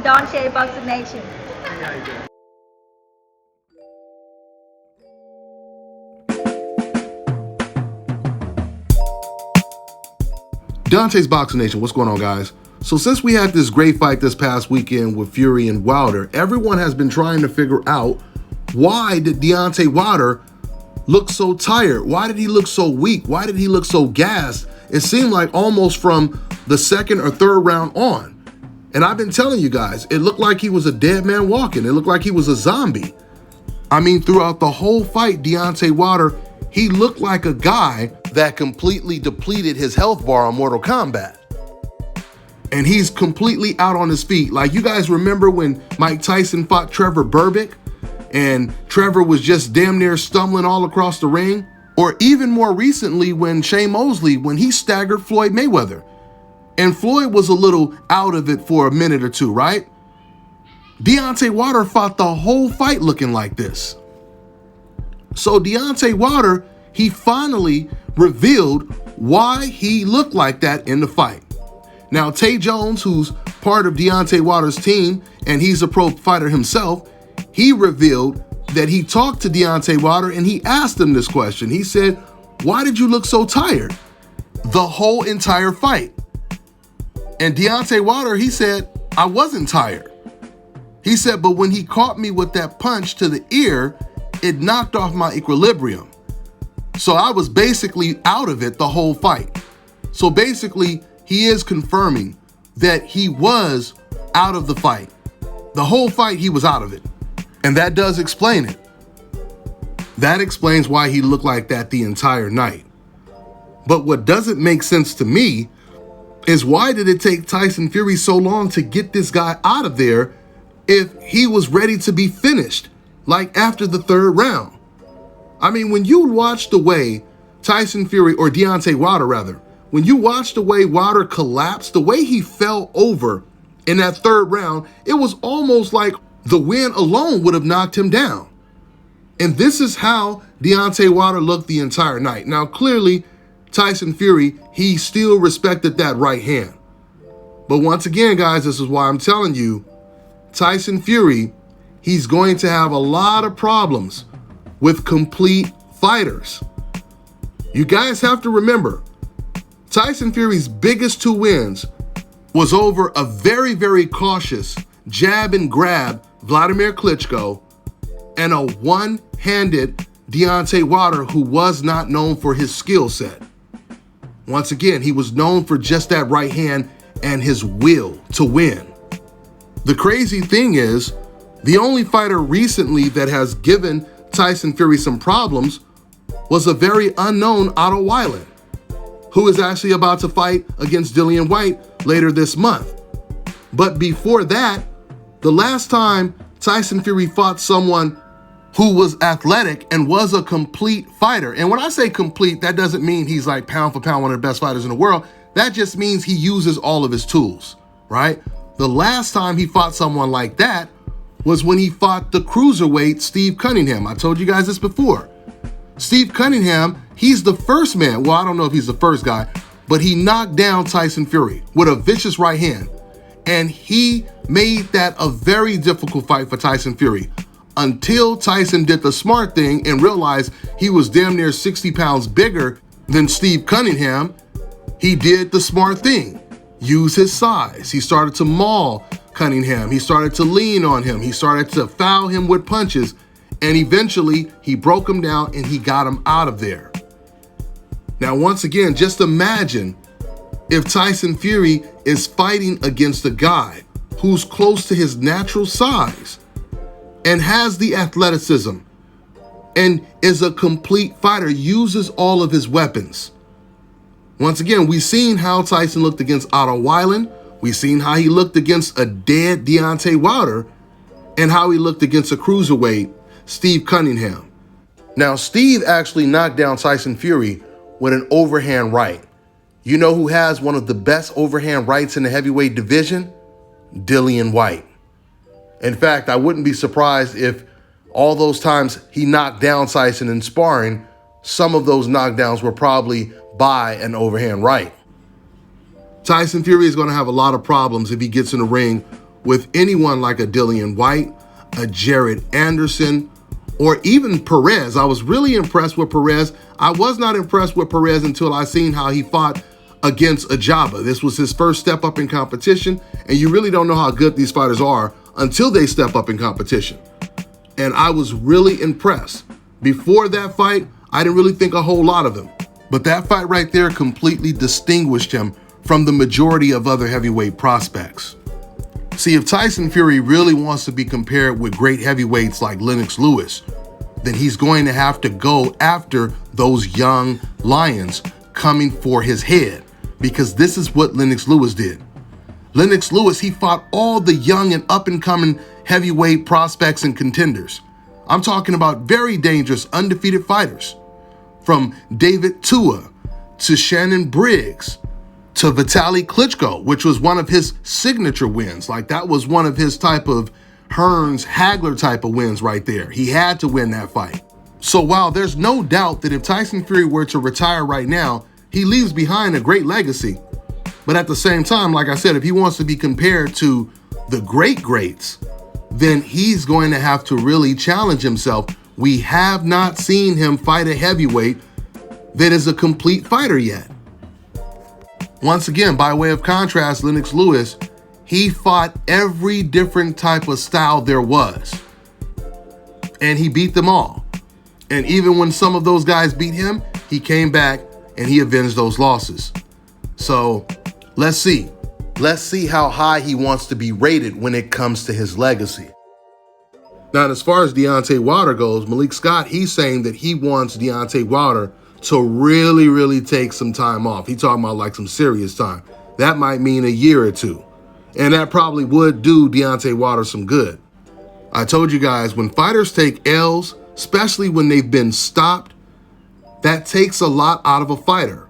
from Dontaesboxingnation. Dontaesboxingnation, what's going on, guys? So since we had this great fight this past weekend with Fury and Wilder, everyone has been trying to figure out, why did Deontay Wilder look so tired? Why did he look so weak? Why did he look so gassed? It seemed like almost from the second or third round on. And I've been telling you guys, it looked like he was a dead man walking. It looked like he was a zombie. I mean, throughout the whole fight, Deontay Wilder, he looked like a guy that completely depleted his health bar on Mortal Kombat. And he's completely out on his feet. Like, you guys remember when Mike Tyson fought Trevor Berbick and Trevor was just damn near stumbling all across the ring? Or even more recently when Shane Mosley, when he staggered Floyd Mayweather. And Floyd was a little out of it for a minute or two, right? Deontay Wilder fought the whole fight looking like this. So Deontay Wilder, he finally revealed why he looked like that in the fight. Now, Tay Jones, who's part of Deontay Wilder's team, and he's a pro fighter himself, he revealed that he talked to Deontay Wilder and he asked him this question. He said, "Why did you look so tired the whole entire fight?" And Deontay Wilder, he said, "I wasn't tired." He said, "But when he caught me with that punch to the ear, it knocked off my equilibrium. So I was basically out of it the whole fight." So basically, he is confirming that he was out of the fight. The whole fight, he was out of it. And that does explain it. That explains why he looked like that the entire night. But what doesn't make sense to me is, why did it take Tyson Fury so long to get this guy out of there if he was ready to be finished, like after the third round? I mean, when you watch the way Tyson Fury, or Deontay Wilder rather, when you watch the way Wilder collapsed, the way he fell over in that third round, it was almost like the wind alone would have knocked him down. And this is how Deontay Wilder looked the entire night. Now, clearly, Tyson Fury, he still respected that right hand. But once again, guys, this is why I'm telling you, Tyson Fury, he's going to have a lot of problems with complete fighters. You guys have to remember, Tyson Fury's biggest two wins was over a very, very cautious jab and grab Vladimir Klitschko and a one-handed Deontay Wilder who was not known for his skill set. Once again, he was known for just that right hand and his will to win. The crazy thing is, the only fighter recently that has given Tyson Fury some problems was a very unknown Otto Weiland, who is actually about to fight against Dillian Whyte later this month. But before that, the last time Tyson Fury fought someone who was athletic and was a complete fighter, and when I say complete, that doesn't mean he's like pound for pound one of the best fighters in the world. That just means he uses all of his tools, right? The last time he fought someone like that was when he fought the cruiserweight Steve Cunningham. I told you guys this before. Steve Cunningham, he's the first man, well, I don't know if he's the first guy, but he knocked down Tyson Fury with a vicious right hand. And he made that a very difficult fight for Tyson Fury, until Tyson did the smart thing and realized he was damn near 60 pounds bigger than Steve Cunningham. He did the smart thing, use his size. He started to maul Cunningham. He started to lean on him. He started to foul him with punches. And eventually, he broke him down and he got him out of there. Now, once again, just imagine if Tyson Fury is fighting against a guy who's close to his natural size and has the athleticism and is a complete fighter, uses all of his weapons. Once again, we've seen how Tyson looked against Otto Weiland. We've seen how he looked against a dead Deontay Wilder and how he looked against a cruiserweight Steve Cunningham. Now, Steve actually knocked down Tyson Fury with an overhand right. You know who has one of the best overhand rights in the heavyweight division? Dillian Whyte. In fact, I wouldn't be surprised if all those times he knocked down Tyson in sparring, some of those knockdowns were probably by an overhand right. Tyson Fury is going to have a lot of problems if he gets in the ring with anyone like a Dillian White, a Jared Anderson, or even Perez. I was really impressed with Perez. I was not impressed with Perez until I seen how he fought against Ajaba. This was his first step up in competition, and you really don't know how good these fighters are until they step up in competition. And I was really impressed. Before that fight, I didn't really think a whole lot of him. But that fight right there completely distinguished him from the majority of other heavyweight prospects. See, if Tyson Fury really wants to be compared with great heavyweights like Lennox Lewis, then he's going to have to go after those young lions coming for his head, because this is what Lennox Lewis did. Lennox Lewis, he fought all the young and up-and-coming heavyweight prospects and contenders. I'm talking about very dangerous, undefeated fighters, from David Tua to Shannon Briggs to Vitaly Klitschko, which was one of his signature wins. Like, that was one of his type of Hearns-Hagler type of wins right there. He had to win that fight. So while there's no doubt that if Tyson Fury were to retire right now, he leaves behind a great legacy. But at the same time, like I said, if he wants to be compared to the great greats, then he's going to have to really challenge himself. We have not seen him fight a heavyweight that is a complete fighter yet. Once again, by way of contrast, Lennox Lewis, he fought every different type of style there was, and he beat them all. And even when some of those guys beat him, he came back and he avenged those losses. So let's see. Let's see how high he wants to be rated when it comes to his legacy. Now, as far as Deontay Wilder goes, Malik Scott, he's saying that he wants Deontay Wilder to really take some time off. He talking about like some serious time. That might mean a year or two. And that probably would do Deontay Wilder some good. I told you guys, when fighters take L's, especially when they've been stopped, that takes a lot out of a fighter.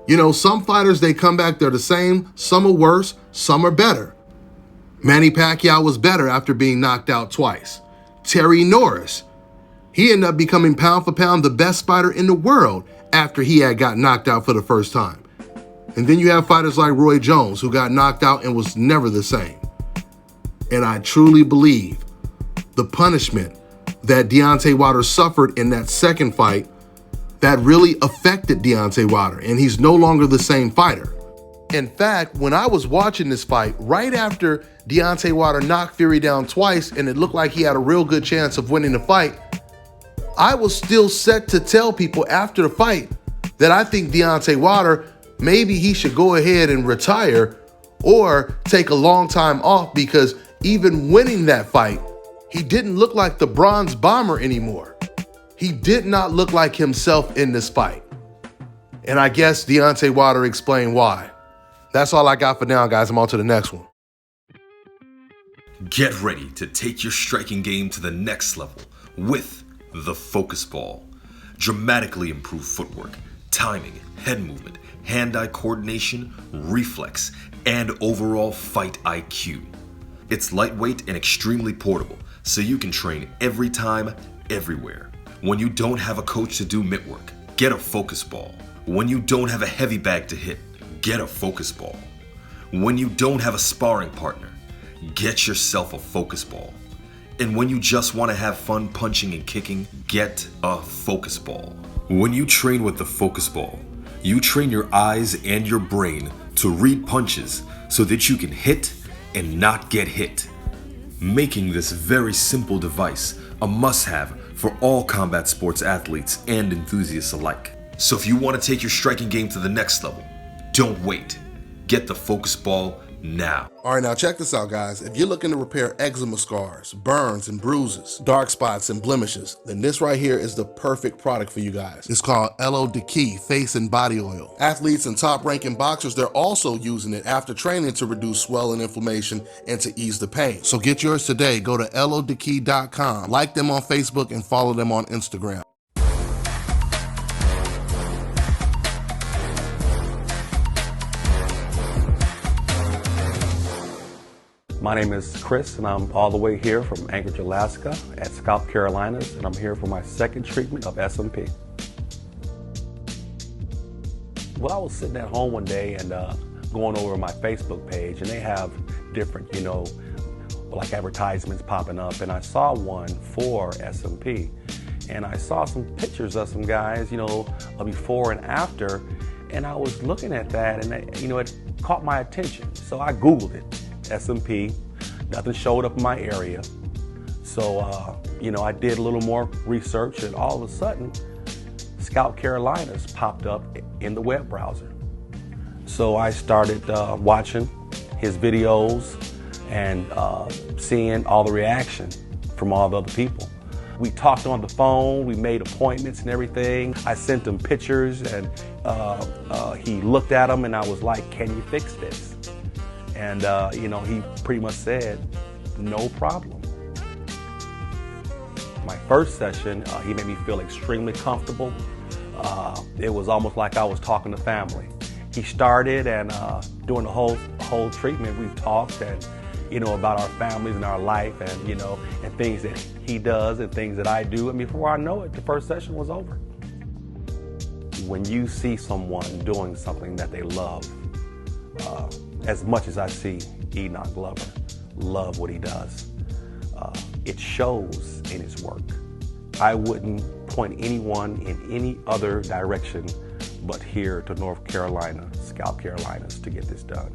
You know, some fighters, they come back, they're the same. Some are worse, some are better. Manny Pacquiao was better after being knocked out twice. Terry Norris, he ended up becoming pound for pound the best fighter in the world after he had got knocked out for the first time. And then you have fighters like Roy Jones, who got knocked out and was never the same. And I truly believe the punishment that Deontay Wilder suffered in that second fight, that really affected Deontay Wilder, and he's no longer the same fighter. In fact, when I was watching this fight, right after Deontay Wilder knocked Fury down twice and it looked like he had a real good chance of winning the fight, I was still set to tell people after the fight that I think Deontay Wilder, maybe he should go ahead and retire or take a long time off, because even winning that fight, he didn't look like the Bronze Bomber anymore. He did not look like himself in this fight. And I guess Deontay Wilder explained why. That's all I got for now, guys. I'm on to the next one. Get ready to take your striking game to the next level with the Focus Ball. Dramatically improved footwork, timing, head movement, hand-eye coordination, reflex, and overall fight IQ. It's lightweight and extremely portable, so you can train every time, everywhere. When you don't have a coach to do mitt work, get a Focus Ball. When you don't have a heavy bag to hit, get a Focus Ball. When you don't have a sparring partner, get yourself a Focus Ball. And when you just want to have fun punching and kicking, get a Focus Ball. When you train with the Focus Ball, you train your eyes and your brain to read punches so that you can hit and not get hit, making this very simple device a must-have for all combat sports athletes and enthusiasts alike. So if you want to take your striking game to the next level, don't wait. Get the Focus Ball now. All right, now check this out, guys. If you're looking to repair eczema scars, burns and bruises, dark spots and blemishes, then this right here is the perfect product for you guys. It's called Elo Deki Face and Body Oil. Athletes and top-ranking boxers, they're also using it after training to reduce swelling, inflammation, and to ease the pain. So get yours today. Go to elodeki.com, like them on Facebook, and follow them on Instagram. My name is Chris, and I'm all the way here from Anchorage, Alaska at ScalpCarolinas, and I'm here for my second treatment of SMP. Well, I was sitting at home one day and going over my Facebook page, and they have different, like advertisements popping up, and I saw one for SMP, and I saw some pictures of some guys, before and after, and I was looking at that, and it caught my attention. So I Googled it, SMP. Nothing showed up in my area. So, I did a little more research, and all of a sudden, ScalpCarolinas popped up in the web browser. So I started watching his videos and seeing all the reaction from all the other people. We talked on the phone, we made appointments and everything. I sent him pictures, and he looked at them, and I was like, can you fix this? And he pretty much said, no problem. My first session, he made me feel extremely comfortable. It was almost like I was talking to family. He started, and during the whole treatment, we talked and about our families and our life, and and things that he does and things that I do. And before I know it, the first session was over. When you see someone doing something that they love, as much as I see Enoch Glover love what he does, it shows in his work. I wouldn't point anyone in any other direction but here to North Carolina, ScalpCarolinas, to get this done.